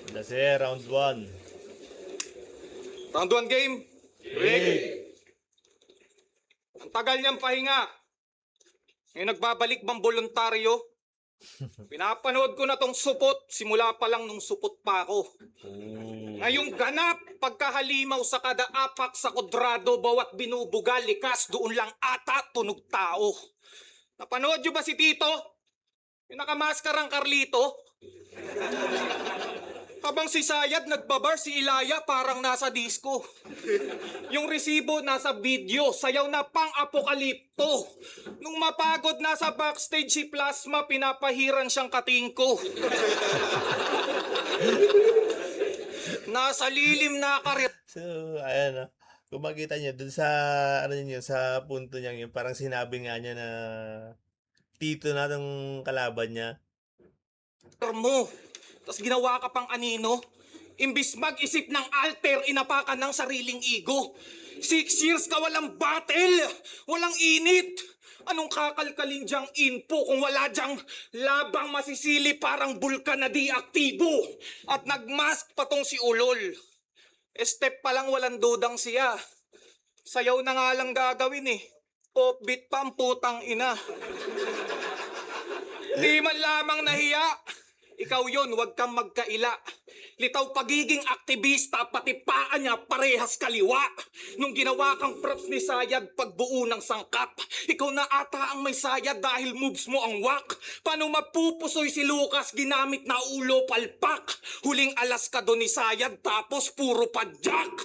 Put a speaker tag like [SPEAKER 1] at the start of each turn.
[SPEAKER 1] Dase, round 1.
[SPEAKER 2] Round 1 game.
[SPEAKER 1] Hey!
[SPEAKER 2] Ang tagal niyang pahinga. Ngayon nagbabalik bang voluntaryo? Pinapanood ko na tong supot simula pa lang nung supot pa ako. Ngayong ganap, pagkahalimaw sa kada apak sa kwadrado, bawat binubuga, likas, doon lang ata tunog tao. Napanood niyo ba si Tito? Yung nakamaskarang Carlito? Habang si Sayad nagbabar, si Ilaya parang nasa disco. Yung resibo nasa video, sayaw na pang-apokalipto. Nung mapagod nasa backstage si Plasma, pinapahiran siyang katingko. Nasa lilim na karit.
[SPEAKER 1] So, ayan, kung makita niyo dun sa ano niyo sa punto niya yun, parang sinabi nga niya na tito na tong kalaban niya.
[SPEAKER 2] mo. Tapos ginawa ka pang anino. Imbis mag-isip ng alter, inapakan ng sariling ego. 6 years ka walang battle, walang init. Anong kakalkalin diyang info kung wala diyang labang masisili parang bulkan na di aktibo? At nagmask pa tong si Ulol. Step pa lang walang dudang siya. Sayaw na nga lang gagawin eh. Offbeat pa ang putang ina. Di man lamang nahiya. Ikaw yon, huwag kang magkaila. Litaw pagiging aktivista, pati paan niya parehas kaliwa. Nung ginawa kang props ni Sayad pagbuo ng sangkap, ikaw na ata ang may sayad dahil moves mo ang wak. Paano mapupusoy si Lucas ginamit na ulo palpak? Huling alas ka doon ni Sayad tapos puro padyak.